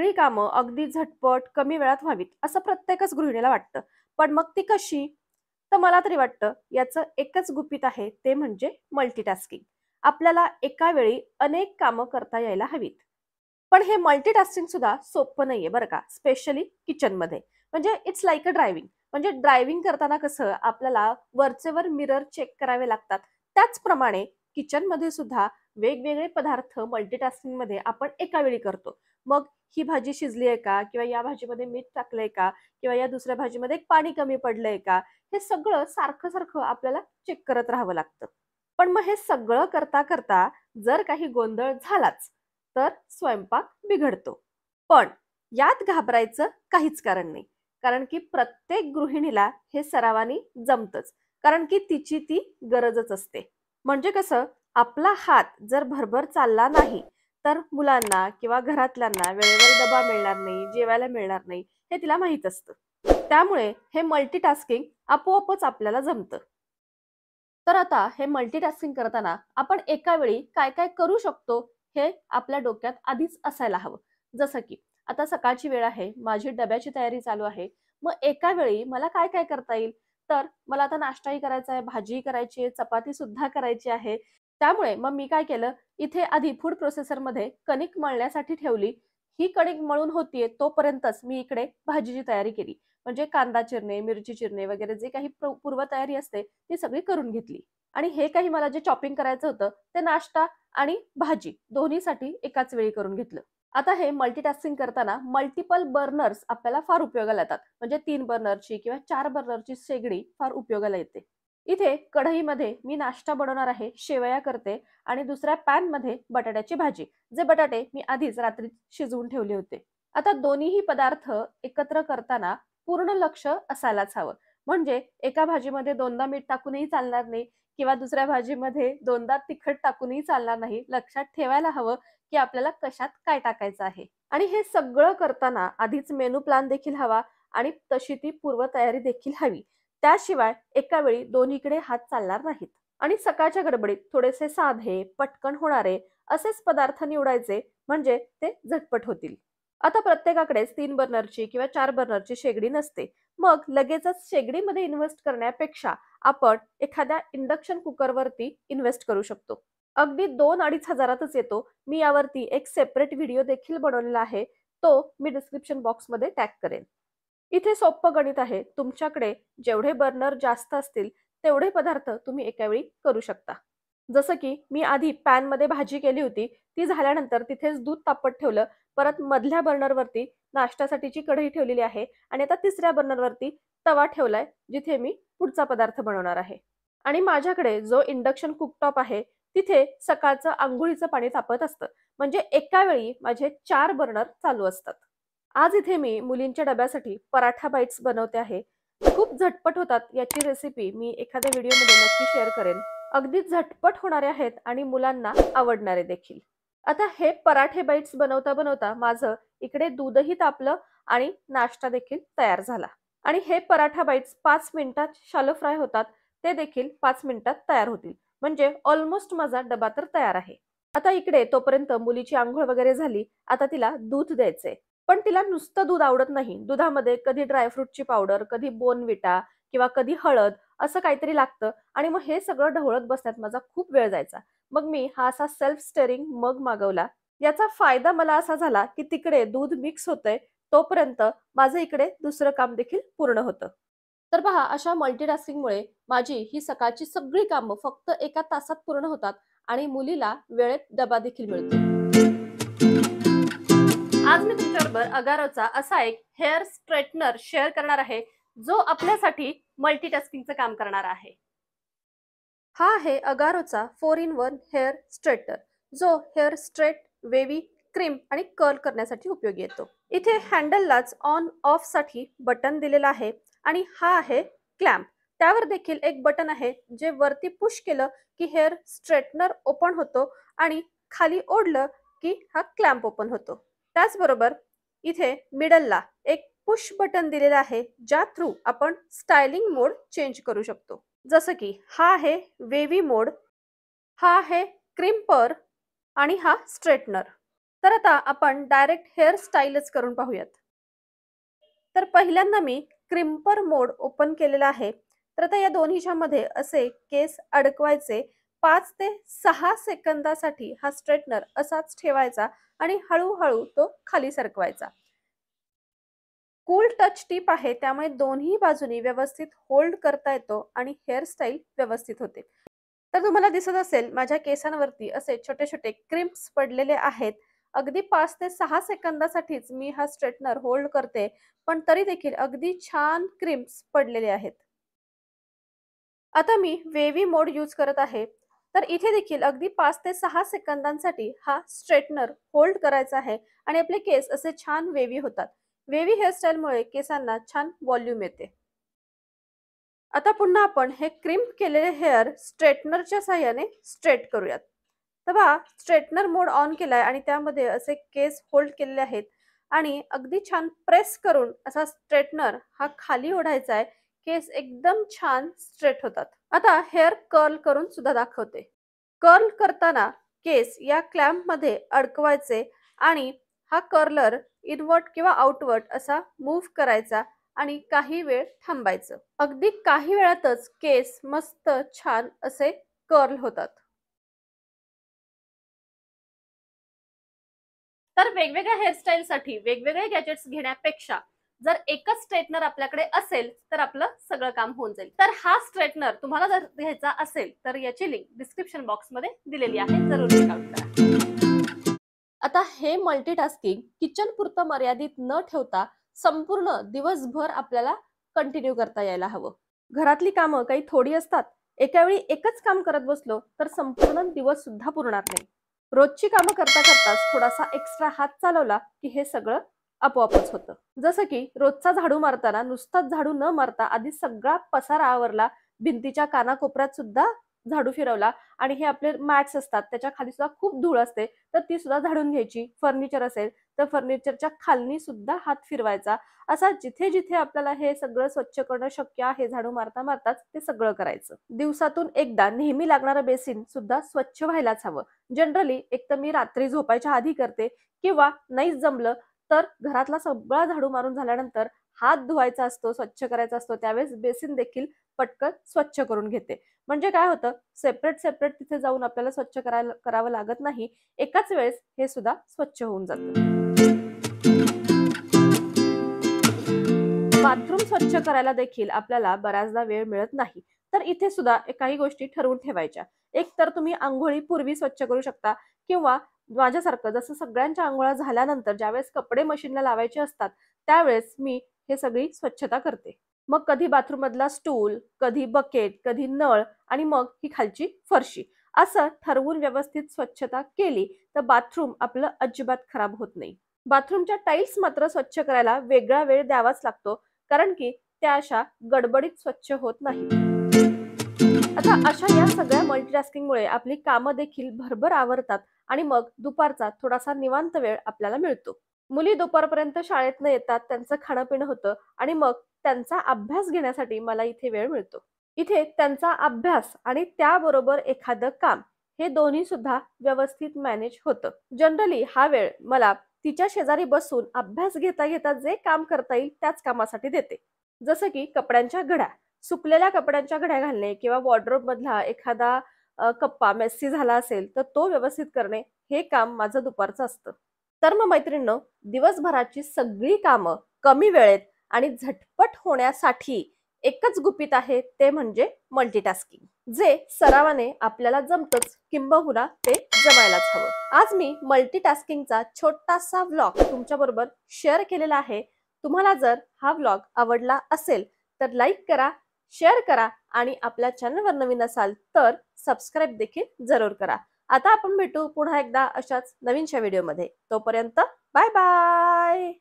सगळी कामं अगदी झटपट कमी वेळात व्हावीत असं प्रत्येकच गृहिणीला वाटतं. पण मग ती कशी? तर मला तरी वाटतं याचं एकच गुपित आहे, ते म्हणजे मल्टीटास्किंग. आपल्याला एका वेळी अनेक कामं करता यायला हवीत. पण हे मल्टीटास्किंग सुद्धा सोपं नाहीये बरं का, स्पेशली किचनमध्ये. म्हणजे इट्स लाइक अ ड्रायव्हिंग. म्हणजे ड्रायव्हिंग करताना कसं आपल्याला वरचेवर मिरर चेक करावे लागतात. त्याचप्रमाणे किचनमध्ये सुद्धा वेगवेगळे पदार्थ मल्टीटास्किंगमध्ये आपण एका वेळी करतो. मग ही भाजी शिजली आहे का? किंवा या भाजीमध्ये मीठ टाकलंय का? किंवा या दुसऱ्या भाजीमध्ये पाणी कमी पडलंय का? हे सगळं सारखं-सारखं आपल्याला चेक करत राहावं लागतं. पण मग हे सगळं करता-करता जर काही गोंधळ झालाच, तर स्वयंपाक बिघडतो. पण यात घाबरायचं काहीच कारण नाही. कारण की प्रत्येक गृहिणीला हे सरावाने जमतंच. कारण की तिची ती गरजच असते. म्हणजे कसं, आपला हात जर भरभर चालला नाही, तर मुलांना किंवा घरातल्यांना वेळेवर डबा मिळणार नाही, जेवायला मिळणार नाही, हे तिला माहीत असतं. त्यामुळे हे मल्टीटास्किंग आपोआपच आपल्याला जमतं. तर आता हे मल्टीटास्किंग करताना आपण एका वेळी काय-काय करू शकतो, हे आपल्या डोक्यात आधीच असायला हवं. जसं की आता सकाळची वेळ आहे, माझी डब्याची तयारी चालू आहे. मग एका वेळी मला काय-काय करता येईल? तर मला आता नाश्ताही करायचा आहे, भाजीही करायची आहे, चपातीसुद्धा करायची आहे. त्यामुळे मग मी काय केलं, इथे आधी फूड प्रोसेसरमध्ये कणिक मळण्यासाठी ठेवली. ही कणिक मळून होतीये तोपर्यंतच मी इकडे भाजीची तयारी केली. म्हणजे कांदा चिरणे, मिरची चिरणे वगैरे जे काही पूर्वतयारी असते, ती सगळी करून घेतली. आणि हे काही मला जे चॉपिंग करायचं होतं, ते नाश्ता आणि भाजी दोन्हीसाठी एकाच वेळी करून घेतलं. आता हे मल्टीटास्किंग करताना मल्टिपल बर्नर्स आपल्याला फार उपयोगाला येतात. म्हणजे 3 बर्नरची किंवा 4 बर्नरची शेगडी फार उपयोगाला येते. इथे कढईमध्ये मी नाश्ता बनवणार आहे, शेवया करते आणि दुसऱ्या पॅनमध्ये बटाट्याची भाजी. जे बटाटे मी आधीच रात्री शिजवून ठेवले होते. आता दोन्हीही पदार्थ एकत्र करताना पूर्ण लक्ष असायलाच हवं. म्हणजे एका भाजीमध्ये दोनदा मीठ टाकूनही चालणार नाही किंवा दुसऱ्या भाजीमध्ये दोनदा तिखट टाकूनही चालणार नाही. लक्षात ठेवायला हवं, की आपल्याला कशात काय टाकायचं आहे. आणि हे सगळं करताना आधीच मेनू प्लॅन देखील हवा आणि तशी ती पूर्वतयारी देखील हवी. त्याशिवाय एका वेळी दोन्हीकडे हात चालणार नाहीत. आणि सकाळच्या गडबडीत थोडेसे साधे, पटकन होणारे असेच पदार्थ निवडायचे म्हणजे ते झटपट होतील. आता प्रत्येकाकडेच 3 बर्नरची किंवा 4 बर्नरची शेगडी नसते. मग लगेचच शेगडीमध्ये इन्व्हेस्ट करण्यापेक्षा आपण एखाद्या इंडक्शन कुकरवरती इन्व्हेस्ट करू शकतो. अगदी 2-2.5 हजारातच येतो. मी यावरती एक सेपरेट व्हिडिओ देखील बनवलेला आहे. तो मी डिस्क्रिप्शन बॉक्समध्ये टॅग करेन. इथे सोप्पं गणित आहे. तुमच्याकडे जेवढे बर्नर जास्त असतील, तेवढे पदार्थ तुम्ही एका वेळी करू शकता. जसं की मी आधी पॅनमध्ये भाजी केली होती. ती झाल्यानंतर तिथेच दूध तापत ठेवलं. परत मधल्या बर्नरवरती नाश्त्यासाठीची कढई ठेवलेली आहे आणि आता तिसऱ्या बर्नरवरती तवा ठेवलाय, जिथे मी पुढचा पदार्थ बनवणार आहे. आणि माझ्याकडे जो इंडक्शन कुकटॉप आहे, तिथे सकाळचं अंघोळीचं पाणी तापत असतं. म्हणजे एका वेळी माझे 4 बर्नर चालू असतात. आज इथे मी मुलींच्या डब्यासाठी पराठा बाईट्स बनवते आहे. खूप झटपट होतात, याची रेसिपी मी एखाद्या व्हिडिओमध्ये नक्की शेअर करेन. अगदी झटपट होणारे आहेत आणि मुलांना आवडणारे देखील. आता हे पराठे बाईट्स बनवता-बनवता माझं इकडे दूधही तापलं आणि नाश्ता देखील तयार झाला. आणि हे पराठा बाईट्स 5 मिनिटात शॅलो फ्राय होतात. ते देखील 5 मिनिटात तयार होतील. म्हणजे ऑलमोस्ट माझा डबा तर तयार आहे. आता इकडे तोपर्यंत मुलीची अंघोळ वगैरे झाली. आता तिला दूध द्यायचंय. पण तिला नुसतं दूध आवडत नाही. दुधामध्ये कधी ड्रायफ्रूटची पावडर, कधी बोर्नव्हिटा किंवा कधी हळद असं काहीतरी लागतं आणि मग हे सगळं ढवळत बसण्यात माझा खूप वेळ जायचा. मग मी हा असा सेल्फ स्टिअरिंग मग मागवला. याचा फायदा मला असा झाला, की तिकडे दूध मिक्स होतंय, तोपर्यंत माझं इकडे दुसरं काम देखील पूर्ण होतं. तर पहा, अशा मल्टीटास्किंगमुळे माझी ही सकाळची सगळी कामं फक्त 1 तासात पूर्ण होतात आणि मुलीला वेळेत डबा देखील मिळतो. आज मी तुमच्याबरोबर अगारोचा असा एक हेअर स्ट्रेटनर शेअर करणार आहे, जो आपल्यासाठी मल्टीटास्किंगचं काम करणार आहे. हा आहे अगारोचा 4 in 1 हेअर स्ट्रेटनर, जो हेअर स्ट्रेट, वेव्ही, क्रीम आणि कर्ल करण्यासाठी उपयोगी येतो. इथे हँडललाच ऑन ऑफ साठी बटन दिलेलं आहे आणि हा आहे क्लॅम्प. त्यावर देखील एक बटन आहे, जे वरती पुश केलं की हेअर स्ट्रेटनर ओपन होतो आणि खाली ओढलं की हा क्लॅम्प ओपन होतो. त्याचबरोबर इथे मिडलला एक पुश बटन दिलेलं आहे, ज्या थ्रू आपण स्टायलिंग मोड चेंज करू शकतो. जसं की हा आहे वेव्ही मोड, हा आहे क्रिम्पर आणि हा स्ट्रेटनर. तर आता आपण डायरेक्ट हेअर स्टाईलच करून पाहूयात. तर पहिल्यांदा मी क्रिम्पर मोड ओपन केलेला आहे. तर आता या दोन्हीच्या मध्ये असे केस अडकवायचे. 5 ते 6 सेकंदासाठी हा स्ट्रेटनर असाच ठेवायचा आणि हळूहळू तो खाली सरकवायचा. कूल टच टिप आहे, त्यामुळे दोन्ही बाजूनी व्यवस्थित होल्ड करता येतो आणि हेअरस्टाईल व्यवस्थित होते. तर तुम्हाला दिसत असेल माझ्या केसांवरती असे छोटे छोटे क्रिम्प्स पडलेले आहेत. अगदी 5 ते 6 सेकंदासाठीच मी हा स्ट्रेटनर होल्ड करते, पण तरी देखील अगदी छान क्रिम्प्स पडलेले आहेत. आता मी वेव्ही मोड यूज करत आहे. तर इथे देखील अगदी 5 ते 6 सेकंदांसाठी हा स्ट्रेटनर होल्ड करायचा आहे आणि आपले केस असे छान वेव्ही होतात. वेव्ही हेअरस्टाईलमुळे केसांना छान व्हॉल्यूम येते. आता पुन्हा आपण हे क्रिम्प केलेले हेअर स्ट्रेटनरच्या साहाय्याने स्ट्रेट करूयात. तर पहा, स्ट्रेटनर मोड ऑन केलाय आणि त्यामध्ये असे केस होल्ड केलेले आहेत आणि अगदी छान प्रेस करून असा स्ट्रेटनर हा खाली ओढायचा आहे. केस एकदम छान स्ट्रेट होतात. आता हेअर कर्ल करून सुद्धा दाखवते. कर्ल करताना केस या क्लॅम्प मध्ये अडकवायचे आणि हा कर्लर इनवर्ट किंवा आउटवर्ट असा मूव्ह करायचा आणि काही वेळ थांबायचं. अगदी काही वेळातच केस मस्त छान असे कर्ल होतात. तर वेगवेगळ्या हेअरस्टाईलसाठी वेगवेगळे गॅजेट्स घेण्यापेक्षा जर एकच स्ट्रेटनर आपल्याकडे असेल तर आपलं सगळं काम होऊन जाईल. तर हा स्ट्रेटनर तुम्हाला जर घ्यायचा असेल तर याची लिंक डिस्क्रिप्शन बॉक्समध्ये दिलेली आहे, जरूर चेकआउट करा. आता हे मल्टीटास्किंग किचन पुरतं मर्यादित न ठेवता संपूर्ण दिवसभर आपल्याला कंटिन्यू करता यायला हवं. घरातली कामं काही थोडी असतात. एका वेळी एकच काम करत बसलो तर संपूर्ण दिवस सुद्धा पुरणार नाही. रोजची कामं करता करताच थोडासा एक्स्ट्रा हात चालवला की हे सगळं आपोआपच होतं. जसं की रोजचा झाडू मारताना नुसताच झाडू न मारता आधी सगळा पसारा आवरला, भिंतीच्या कानाकोपऱ्यात सुद्धा झाडू फिरवला आणि हे आपले मॅट्स असतात त्याच्या खाली सुद्धा खूप धूळ असते, तर ती सुद्धा झाडून घ्यायची. फर्निचर असेल तर फर्निचरच्या खालनी सुद्धा हात फिरवायचा. असा जिथे जिथे आपल्याला हे सगळं स्वच्छ करणं शक्य आहे झाडू मारता मारताच ते सगळं करायचं. दिवसातून एकदा नेहमी लागणारं बेसिन सुद्धा स्वच्छ व्हायलाच हवं. जनरली एक तर मी रात्री झोपायच्या आधी करते किंवा नाहीच जमलं तर घरातला सगळा झाडू मारून झाल्यानंतर हात धुवायचा असतो, स्वच्छ करायचा असतो, त्यावेळेस बेसिन देखील पटकन स्वच्छ करून घेते. म्हणजे काय होतं, सेपरेट सेपरेट तिथे जाऊन आपल्याला स्वच्छ करावं लागत नाही. एकाच वेळेस हे सुद्धा स्वच्छ होऊन जातं. बाथरूम स्वच्छ करायला देखील आपल्याला बऱ्याचदा वेळ मिळत नाही. तर इथे सुद्धा काही गोष्टी ठरवून ठेवायच्या. एक तर तुम्ही अंघोळी पूर्वी स्वच्छ करू शकता किंवा माझ्यासारखं जसं सगळ्यांच्या अंघोळ्या झाल्यानंतर ज्यावेळेस कपडे मशीनला लावायचे असतात त्यावेळेस मी हे सगळी स्वच्छता करते. मग कधी बाथरूम मधला स्टूल, कधी बकेट, कधी नळ आणि मग ही खालची फरशी असं ठरवून व्यवस्थित स्वच्छता केली तर बाथरूम आपलं अजिबात खराब होत नाही. बाथरूमच्या टाईल्स मात्र स्वच्छ करायला वेगळा वेळ द्यावाच लागतो, कारण की त्या अशा गडबडीत स्वच्छ होत नाहीत. आता अशा या सगळ्या मल्टीटास्किंगमुळे आपली कामं देखील भरभर आवरतात आणि मग दुपारचा थोडासा निवांत वेळ आपल्याला मिळतो. मुली दुपारपर्यंत शाळेतनं येतात, त्यांचं खाणं-पिणं होतं आणि मग त्यांचा अभ्यास घेण्यासाठी मला इथे वेळ मिळतो. इथे त्यांचा अभ्यास आणि त्याबरोबर एखादं काम हे दोन्ही सुद्धा व्यवस्थित मॅनेज होतं. जनरली हा वेळ मला तिच्या शेजारी बसून अभ्यास घेता घेता जे काम करता येईल त्याच कामासाठी देते. जसं की कपड्यांच्या घड्या, सुकलेल्या कपड्यांच्या घड्या घालणे किंवा वॉर्डरोब मधला एखादा कप्पा मेस्सी झाला असेल तर तो व्यवस्थित करणे, हे काम माझं दुपारचं असतं. तर मग मैत्रिणींनो, दिवसभराची सगळी कामं कमी वेळेत आणि झटपट होण्यासाठी एकच गुपित आहे, ते म्हणजे मल्टीटास्किंग, जे सरावाने आपल्याला जमतच, किंबहुना ते जमायलाच हवं. आज मी मल्टीटास्किंगचा छोटासा व्लॉग तुमच्याबरोबर शेअर केलेला आहे. तुम्हाला जर हा व्लॉग आवडला असेल तर लाईक करा, शेअर करा आणि आपल्या चॅनलवर नवीन असाल तर सबस्क्राईब देखील जरूर करा. आता आपण भेटू पुन्हा एकदा अशाच नवीनशा व्हिडिओमध्ये. तोपर्यंत बाय बाय.